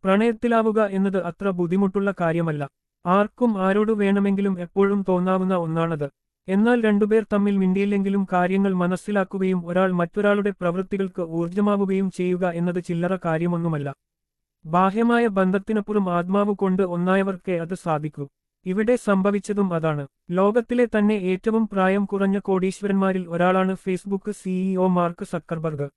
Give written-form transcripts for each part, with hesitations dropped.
പ്രണയത്തിലാവുക എന്നത് അത്ര ബുദ്ധിമുട്ടുള്ള കാര്യമല്ല. ആർക്കും ആരോട് വേണമെങ്കിലും എപ്പോഴും തോന്നാവുന്ന ഒന്നാണത്. എന്നാൽ രണ്ടുപേർ തമ്മിൽ മിണ്ടിയില്ലെങ്കിലും കാര്യങ്ങൾ മനസ്സിലാക്കുകയും ഒരാൾ മറ്റൊരാളുടെ പ്രവൃത്തികൾക്ക് ഊർജ്ജമാവുകയും ചെയ്യുക എന്നത് ചില്ലറ കാര്യമൊന്നുമല്ല. ബാഹ്യമായ ബന്ധത്തിനപ്പുറം ആത്മാവ് കൊണ്ട് ഒന്നായവർക്കേ അത് സാധിക്കൂ. ഇവിടെ സംഭവിച്ചതും അതാണ്. ലോകത്തിലെ തന്നെ ഏറ്റവും പ്രായം കുറഞ്ഞ കോടീശ്വരന്മാരിൽ ഒരാളാണ് ഫേസ്ബുക്ക് സിഇഒ മാർക്ക് സക്കർബർഗ്.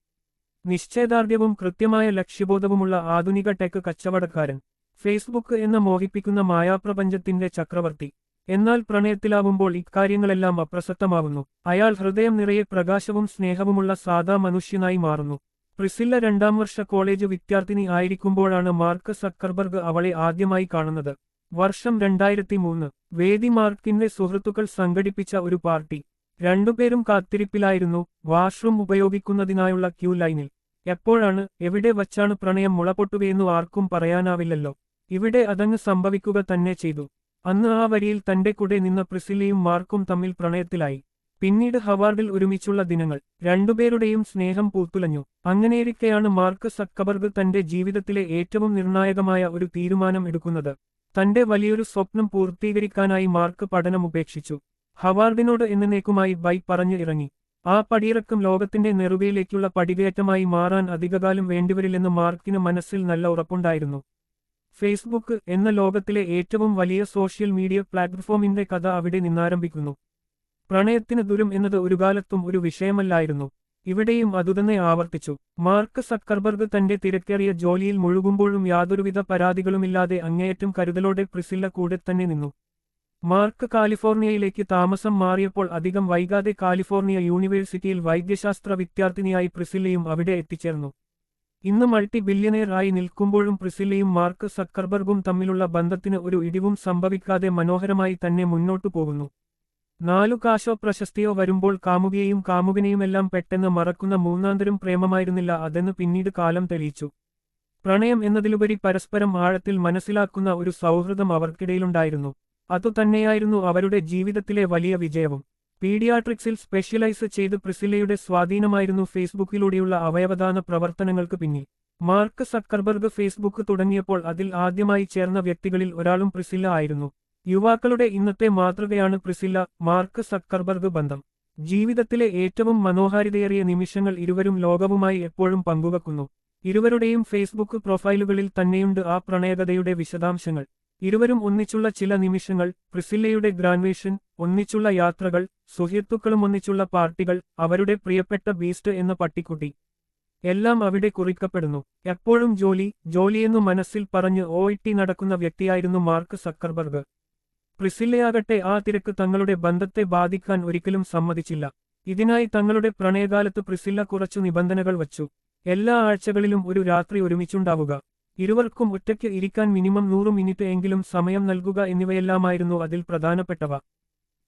നിശ്ചയദാർഢ്യവും കൃത്യമായ ലക്ഷ്യബോധവുമുള്ള ആധുനിക ടെക് കച്ചവടക്കാരൻ. ഫേസ്ബുക്ക് എന്ന മോഹിപ്പിക്കുന്ന മായാപ്രപഞ്ചത്തിന്റെ ചക്രവർത്തി. എന്നാൽ പ്രണയത്തിലാവുമ്പോൾ ഇക്കാര്യങ്ങളെല്ലാം അപ്രസക്തമാവുന്നു. അയാൾ ഹൃദയം നിറയെ പ്രകാശവും സ്നേഹവുമുള്ള സാധാ മനുഷ്യനായി മാറുന്നു. പ്രിസില്ല 2ാം വർഷ കോളേജ് വിദ്യാർത്ഥിനി ആയിരിക്കുമ്പോഴാണ് മാർക്ക് സക്കർബർഗ് അവളെ ആദ്യമായി കാണുന്നത്. വർഷം 2003. വേദി മാർക്കിന്റെ സുഹൃത്തുക്കൾ സംഘടിപ്പിച്ച ഒരു പാർട്ടി. രണ്ടുപേരും കാത്തിരിപ്പിലായിരുന്നു, വാഷ്റൂം ഉപയോഗിക്കുന്നതിനായുള്ള ക്യൂ ലൈനിൽ. എപ്പോഴാണ്, എവിടെ വച്ചാണ് പ്രണയം മുളപൊട്ടുകയെന്നു ആർക്കും പറയാനാവില്ലല്ലോ. ഇവിടെ അതങ്ങ് സംഭവിക്കുക തന്നെ ചെയ്തു. അന്ന് ആ വരിയിൽ തന്റെ കൂടെ നിന്ന പ്രിസില്ലയും മാർക്കും തമ്മിൽ പ്രണയത്തിലായി. പിന്നീട് ഹവാർഡിൽ ഒരുമിച്ചുള്ള ദിനങ്ങൾ. രണ്ടുപേരുടെയും സ്നേഹം പൂത്തുലഞ്ഞു. അങ്ങനെയിരിക്കെയാണ് മാർക്ക് സക്കർബർഗ് തന്റെ ജീവിതത്തിലെ ഏറ്റവും നിർണായകമായ ഒരു തീരുമാനം എടുക്കുന്നത്. തന്റെ വലിയൊരു സ്വപ്നം പൂർത്തീകരിക്കാനായി മാർക്ക് പഠനം ഉപേക്ഷിച്ചു. ഹവാർഡിനോട് എന്നേക്കുമായി ബൈ പറഞ്ഞ് ഇറങ്ങി. ആ പടിയിറക്കം ലോകത്തിന്റെ നെറുകയിലേക്കുള്ള പടികയറ്റമായി മാറാൻ അധികകാലം വേണ്ടിവരില്ലെന്ന് മാർക്കിന് മനസ്സിൽ നല്ല ഉറപ്പുണ്ടായിരുന്നു. ഫേസ്ബുക്ക് എന്ന ലോകത്തിലെ ഏറ്റവും വലിയ സോഷ്യൽ മീഡിയ പ്ലാറ്റ്ഫോമിന്റെ കഥ അവിടെ നിന്നാരംഭിക്കുന്നു. പ്രണയത്തിന് ദുരം എന്നത് ഒരുകാലത്തും ഒരു വിഷയമല്ലായിരുന്നു. ഇവിടെയും അതുതന്നെ ആവർത്തിച്ചു. മാർക്ക് സക്കർബർഗ് തന്റെ തിരക്കേറിയ ജോലിയിൽ മുഴുകുമ്പോഴും യാതൊരുവിധ പരാതികളുമില്ലാതെ അങ്ങേയറ്റം കരുതലോടെ പ്രിസില്ല കൂടെ തന്നെ നിന്നു. മാർക്ക് കാലിഫോർണിയയിലേക്ക് താമസം മാറിയപ്പോൾ അധികം വൈകാതെ കാലിഫോർണിയ യൂണിവേഴ്സിറ്റിയിൽ വൈദ്യശാസ്ത്ര വിദ്യാർത്ഥിനിയായി പ്രിസില്ലയും അവിടെ എത്തിച്ചേർന്നു. ഇന്ന് മൾട്ടി ബില്യനെയർ ആയി നിൽക്കുമ്പോഴും പ്രിസില്ലയും മാർക്ക് സക്കർബർഗും തമ്മിലുള്ള ബന്ധത്തിന് ഒരു ഇടിവും സംഭവിക്കാതെ മനോഹരമായി തന്നെ മുന്നോട്ടു പോകുന്നു. 4 കാശോ പ്രശസ്തിയോ വരുമ്പോൾ കാമുകിയെയും കാമുകനെയുമെല്ലാം പെട്ടെന്ന് മറക്കുന്ന മൂന്നാന്തരം പ്രേമമായിരുന്നില്ല അതെന്ന് പിന്നീട് കാലം തെളിയിച്ചു. പ്രണയം എന്നതിലുപരി പരസ്പരം ആഴത്തിൽ മനസ്സിലാക്കുന്ന ഒരു സൗഹൃദം അവർക്കിടയിലുണ്ടായിരുന്നു. അതുതന്നെയായിരുന്നു അവരുടെ ജീവിതത്തിലെ വലിയ വിജയവും. പീഡിയാട്രിക്സിൽ സ്പെഷ്യലൈസ് ചെയ്ത് പ്രിസില്ലയുടെ സ്വാധീനമായിരുന്നു ഫേസ്ബുക്കിലൂടെയുള്ള അവയവദാന പ്രവർത്തനങ്ങൾക്ക് പിന്നിൽ. മാർക്ക് സക്കർബർഗ് ഫേസ്ബുക്ക് തുടങ്ങിയപ്പോൾ അതിൽ ആദ്യമായി ചേർന്ന വ്യക്തികളിൽ ഒരാളും പ്രിസില്ല ആയിരുന്നു. യുവാക്കളുടെ ഇന്നത്തെ മാതൃകയാണ് പ്രിസില്ല മാർക്ക് സക്കർബർഗ് ബന്ധം. ജീവിതത്തിലെ ഏറ്റവും മനോഹാരിതയേറിയ നിമിഷങ്ങൾ ഇരുവരും ലോകവുമായി എപ്പോഴും പങ്കുവെക്കുന്നു. ഇരുവരുടെയും ഫേസ്ബുക്ക് പ്രൊഫൈലുകളിൽ തന്നെയുണ്ട് ആ പ്രണയകഥയുടെ വിശദാംശങ്ങൾ. ഇരുവരും ഒന്നിച്ചുള്ള ചില നിമിഷങ്ങൾ, പ്രിസില്ലയുടെ ഗ്രാജുവേഷൻ, ഒന്നിച്ചുള്ള യാത്രകൾ, സുഹൃത്തുക്കളും ഒന്നിച്ചുള്ള പാർട്ടികൾ, അവരുടെ പ്രിയപ്പെട്ട ബീസ്റ്റ് എന്ന പട്ടിക്കുട്ടി, എല്ലാം അവിടെ കുറിക്കപ്പെടുന്നു. എപ്പോഴും ജോലി ജോലിയെന്നു മനസ്സിൽ പറഞ്ഞ് OIT നടക്കുന്ന വ്യക്തിയായിരുന്നു മാർക്ക് സക്കർബർഗ്. പ്രിസില്ലയാകട്ടെ ആ തിരക്ക് തങ്ങളുടെ ബന്ധത്തെ ബാധിക്കാൻ ഒരിക്കലും സമ്മതിച്ചില്ല. ഇതിനായി തങ്ങളുടെ പ്രണയകാലത്ത് പ്രിസില്ല കുറച്ചു നിബന്ധനകൾ വച്ചു. എല്ലാ ആഴ്ചകളിലും ഒരു രാത്രി ഒരുമിച്ചുണ്ടാവുക, ഇരുവർക്കും ഒറ്റയ്ക്ക് ഇരിക്കാൻ മിനിമം 100 മിനിറ്റ് എങ്കിലും സമയം നൽകുക എന്നിവയെല്ലാമായിരുന്നു അതിൽ പ്രധാനപ്പെട്ടവ.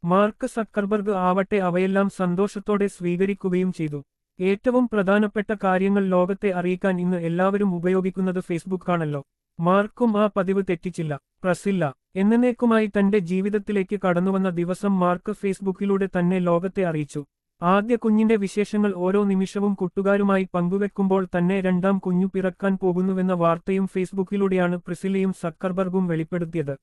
മാർക്ക് സക്കർബർഗ് ആവട്ടെ അവയെല്ലാം സന്തോഷത്തോടെ സ്വീകരിക്കുകയും ചെയ്തു. ഏറ്റവും പ്രധാനപ്പെട്ട കാര്യങ്ങൾ ലോകത്തെ അറിയിക്കാൻ ഇന്ന് എല്ലാവരും ഉപയോഗിക്കുന്നത് ഫേസ്ബുക്കാണല്ലോ. മാർക്കും ആ പതിവ് തെറ്റിച്ചില്ല. പ്രിസില്ല എന്നേക്കുമായി തന്റെ ജീവിതത്തിലേക്ക് കടന്നുവന്ന ദിവസം മാർക്ക് ഫേസ്ബുക്കിലൂടെ തന്നെ ലോകത്തെ അറിയിച്ചു. ആദ്യ കുഞ്ഞിന്റെ വിശേഷങ്ങൾ ഓരോ നിമിഷവും കൂട്ടുകാരുമായി പങ്കുവെക്കുമ്പോൾ തന്നെ 2ാം കുഞ്ഞു പിറക്കാൻ പോകുന്നുവെന്ന വാർത്തയും ഫേസ്ബുക്കിലൂടെയാണ് പ്രിസില്ലയും സക്കർബർഗും വെളിപ്പെടുത്തിയത്.